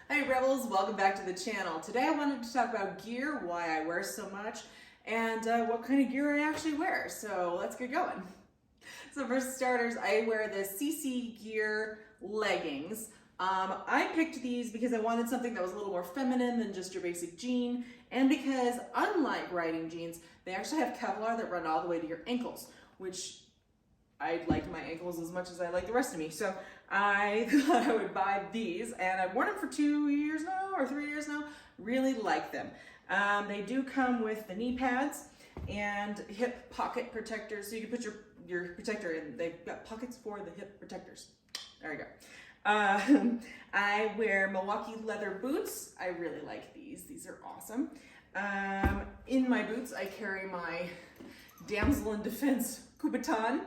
Hey Rebels, welcome back to the channel. Today I wanted to talk about gear, why I wear so much, and what kind of gear I actually wear. So let's get going. So for starters, I wear the CC Gear leggings. I picked these because I wanted something that was a little more feminine than just your basic jean, and because unlike riding jeans, they actually have Kevlar that run all the way to your ankles, which I like my ankles as much as I like the rest of me. So I thought I would buy these, and I've worn them for 2 years now, or 3 years now. Really like them. They do come with the knee pads and hip pocket protectors, so you can put your protector in. They've got pockets for the hip protectors. There you go. I wear Milwaukee leather boots. I really like these. These are awesome. In my boots, I carry my Damsel in Defense Kubotan,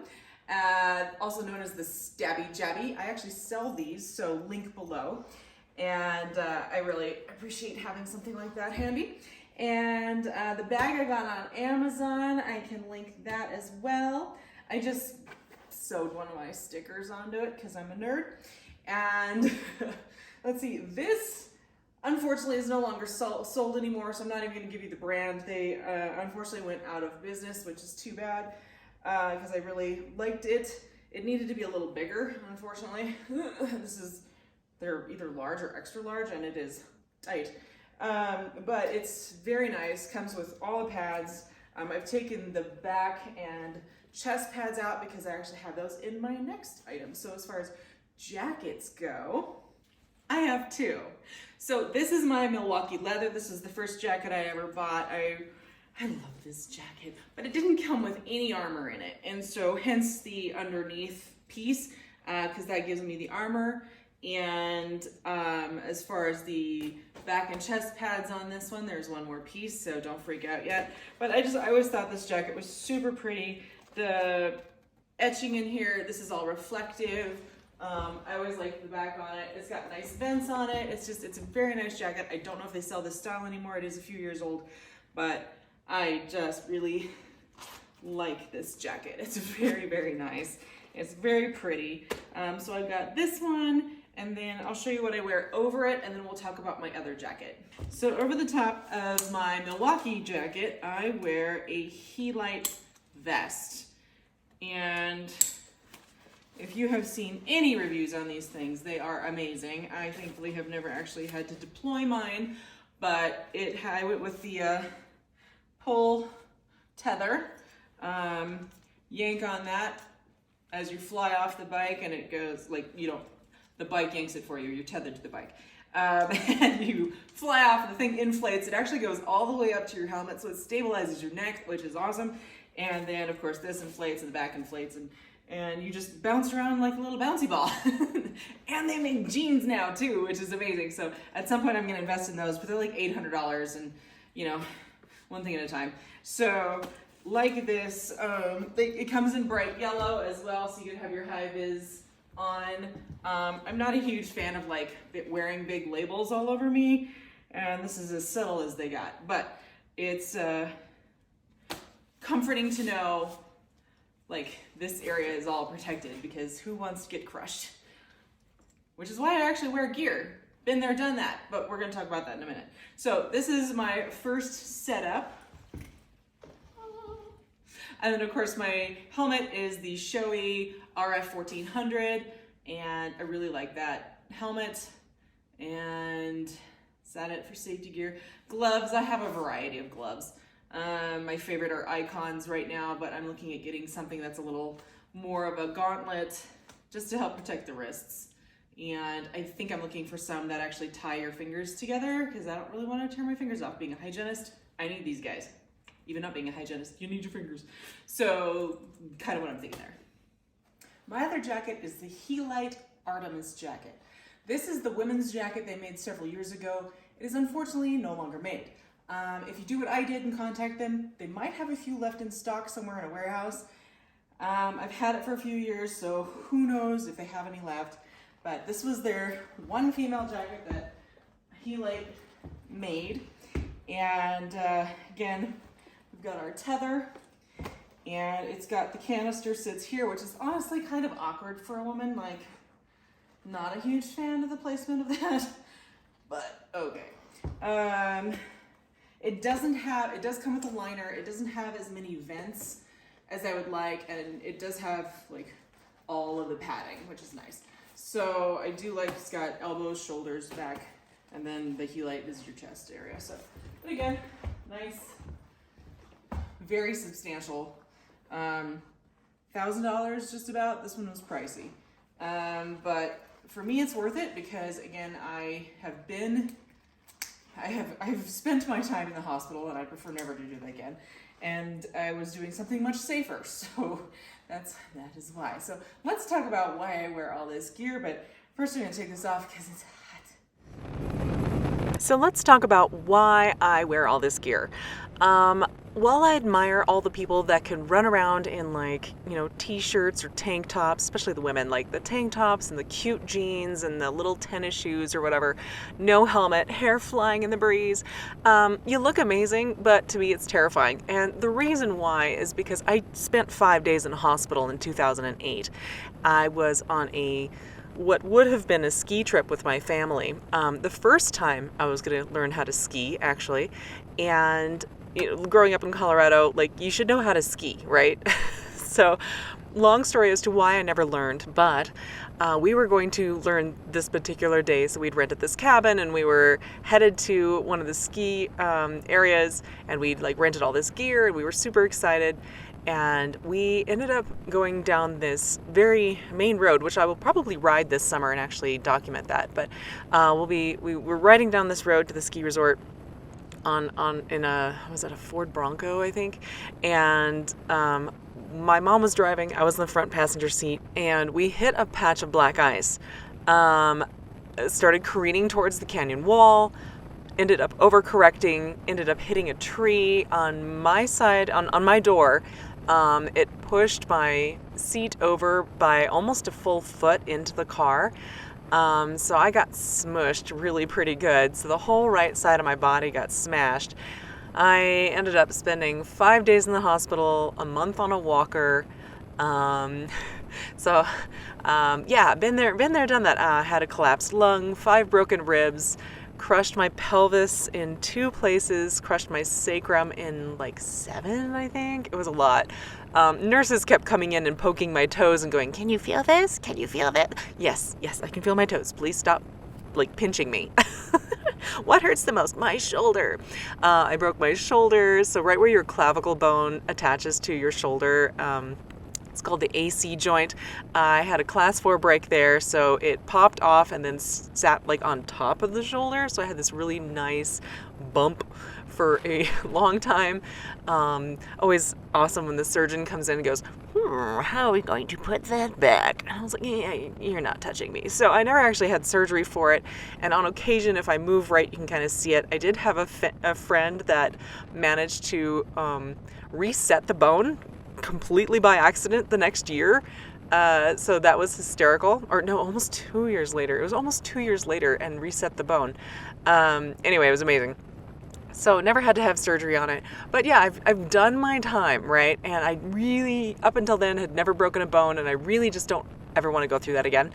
also known as the Stabby Jabby. I actually sell these, so link below. And I really appreciate having something like that handy. And the bag I got on Amazon, I can link that as well. I just sewed one of my stickers onto it because I'm a nerd. And let's see, this unfortunately is no longer sold anymore, so I'm not even going to give you the brand. They unfortunately went out of business, which is too bad because I really liked it. It needed to be a little bigger, unfortunately. They're either large or extra large, and it is tight. But it's very nice, comes with all the pads. I've taken the back and chest pads out because I actually have those in my next item. So as far as jackets go, I have two. So this is my Milwaukee leather. This is the first jacket I ever bought. I love this jacket, but it didn't come with any armor in it. And so hence the underneath piece, because that gives me the armor. And as far as the back and chest pads on this one, there's one more piece, so don't freak out yet. But I always thought this jacket was super pretty. The etching in here, this is all reflective. I always like the back on it. It's got nice vents on it. It's a very nice jacket. I don't know if they sell this style anymore. It is a few years old, but I just really like this jacket. It's very, very nice. It's very pretty. So I've got this one, and then I'll show you what I wear over it, and then we'll talk about my other jacket. So over the top of my Milwaukee jacket, I wear a Helite vest. And if you have seen any reviews on these things, they are amazing. I thankfully have never actually had to deploy mine, but I went with the pull tether, yank on that as you fly off the bike, and it goes like, the bike yanks it for you. You're tethered to the bike. And you fly off, and the thing inflates. It actually goes all the way up to your helmet, so it stabilizes your neck, which is awesome. And then, of course, this inflates, and the back inflates, and you just bounce around like a little bouncy ball. And they make jeans now, too, which is amazing. So at some point, I'm going to invest in those, but they're like $800, and, one thing at a time. So like this, it comes in bright yellow as well, so you can have your high vis on. I'm not a huge fan of like wearing big labels all over me, and this is as subtle as they got, but it's comforting to know like this area is all protected, because who wants to get crushed? Which is why I actually wear gear. Been there, done that, but we're gonna talk about that in a minute. So this is my first setup. And then of course my helmet is the Shoei RF 1400, and I really like that helmet. And is that it for safety gear? Gloves, I have a variety of gloves. My favorite are Icons right now, but I'm looking at getting something that's a little more of a gauntlet just to help protect the wrists. And I think I'm looking for some that actually tie your fingers together, because I don't really want to tear my fingers off. Being a hygienist, I need these guys. Even not being a hygienist, you need your fingers. So kind of what I'm thinking there. My other jacket is the Helite Artemis jacket. This is the women's jacket they made several years ago. It is unfortunately no longer made. If you do what I did and contact them, they might have a few left in stock somewhere in a warehouse. I've had it for a few years, so who knows if they have any left. But this was their one female jacket that Helite made. And again, we've got our tether, and it's got the canister sits here, which is honestly kind of awkward for a woman. Like, not a huge fan of the placement of that, but It does come with a liner. It doesn't have as many vents as I would like, and it does have like all of the padding, which is nice. So I do like it's got elbows, shoulders, back, and then the helite is your chest area. So, but again, nice, very substantial. $1,000 just about. This one was pricey, but for me it's worth it because again I've spent my time in the hospital and I prefer never to do that again. And I was doing something much safer, so that is why. So let's talk about why I wear all this gear, but first I'm gonna take this off because it's hot. So let's talk about why I wear all this gear. While I admire all the people that can run around in like, t-shirts or tank tops, especially the women, like the tank tops and the cute jeans and the little tennis shoes or whatever, no helmet, hair flying in the breeze, you look amazing, but to me it's terrifying. And the reason why is because I spent 5 days in a hospital in 2008. I was on what would have been a ski trip with my family. The first time I was going to learn how to ski, actually, and growing up in Colorado, like you should know how to ski, right? So long story as to why I never learned, but we were going to learn this particular day. So we'd rented this cabin and we were headed to one of the ski areas, and we'd like rented all this gear and we were super excited. And we ended up going down this very main road, which I will probably ride this summer and actually document that. But we were riding down this road to the ski resort in a Ford Bronco, I think. And my mom was driving, I was in the front passenger seat, and we hit a patch of black ice. Started careening towards the canyon wall, ended up overcorrecting, ended up hitting a tree on my side, on my door. It pushed my seat over by almost a full foot into the car. So I got smushed really pretty good. So the whole right side of my body got smashed. I ended up spending 5 days in the hospital, a month on a walker. Been there, done that. Had a collapsed lung, 5 broken ribs, crushed my pelvis in 2 places, crushed my sacrum in like 7, I think. It was a lot. Nurses kept coming in and poking my toes and going, "Can you feel this? Can you feel that?" Yes, I can feel my toes. Please stop like pinching me. What hurts the most? My shoulder. I broke my shoulder. So right where your clavicle bone attaches to your shoulder, it's called the AC joint. I had a class 4 break there, so it popped off and then sat like on top of the shoulder. So I had this really nice bump for a long time. Always awesome when the surgeon comes in and goes, "How are we going to put that back?" And I was like, "Yeah, you're not touching me." So I never actually had surgery for it. And on occasion, if I move right, you can kind of see it. I did have a friend that managed to reset the bone completely by accident the next year. So that was hysterical. Or no, almost 2 years later. It was almost 2 years later and reset the bone. Anyway, it was amazing. So never had to have surgery on it. But yeah, I've done my time, right? And I really, up until then, had never broken a bone, and I really just don't ever want to go through that again.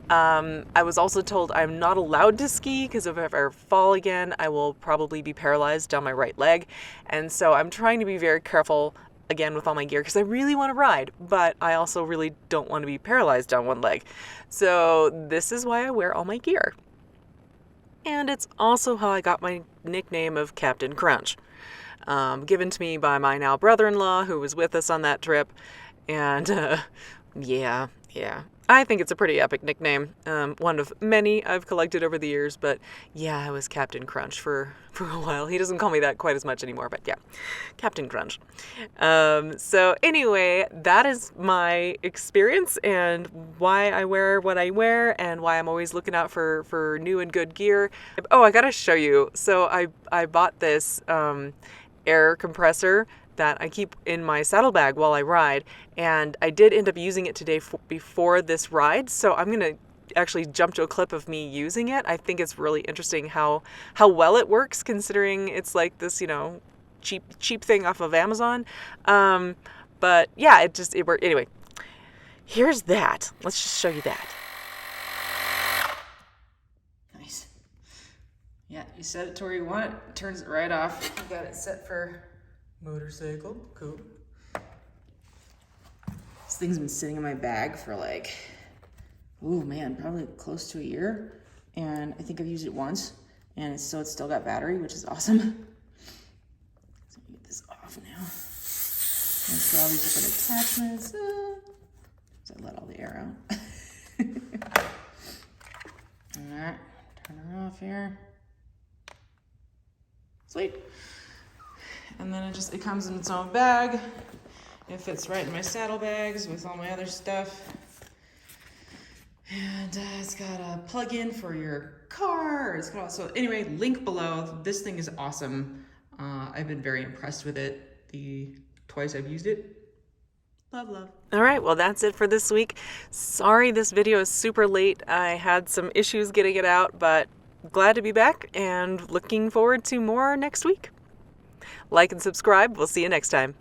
I was also told I'm not allowed to ski because if I ever fall again, I will probably be paralyzed down my right leg. And so I'm trying to be very careful again with all my gear because I really want to ride, but I also really don't want to be paralyzed down one leg. So this is why I wear all my gear. And it's also how I got my nickname of Captain Crunch, given to me by my now brother-in-law who was with us on that trip. And yeah. I think it's a pretty epic nickname. One of many I've collected over the years, but yeah, I was Captain Crunch for a while. He doesn't call me that quite as much anymore, but yeah, Captain Crunch. So anyway, that is my experience and why I wear what I wear and why I'm always looking out for new and good gear. Oh, I gotta show you. So I bought this air compressor that I keep in my saddlebag while I ride, and I did end up using it today before this ride, so I'm gonna actually jump to a clip of me using it. I think it's really interesting how well it works considering it's like this, cheap thing off of Amazon. But yeah, it worked. Anyway, here's that. Let's just show you that. Nice. Yeah, you set it to where you want it, it turns it right off. You got it set for motorcycle, cool. This thing's been sitting in my bag for like, oh man, probably close to a year. And I think I've used it once, and it's still got battery, which is awesome. So get this off now. Let's get all these different attachments. So I let all the air out. All right, turn her off here. Sweet. And then it comes in its own bag. It fits right in my saddlebags with all my other stuff. And it's got a plug-in for your car. It's got so anyway, link below. This thing is awesome. I've been very impressed with it. The twice I've used it. Love, love. All right, well, that's it for this week. Sorry this video is super late. I had some issues getting it out, but glad to be back and looking forward to more next week. Like and subscribe. We'll see you next time.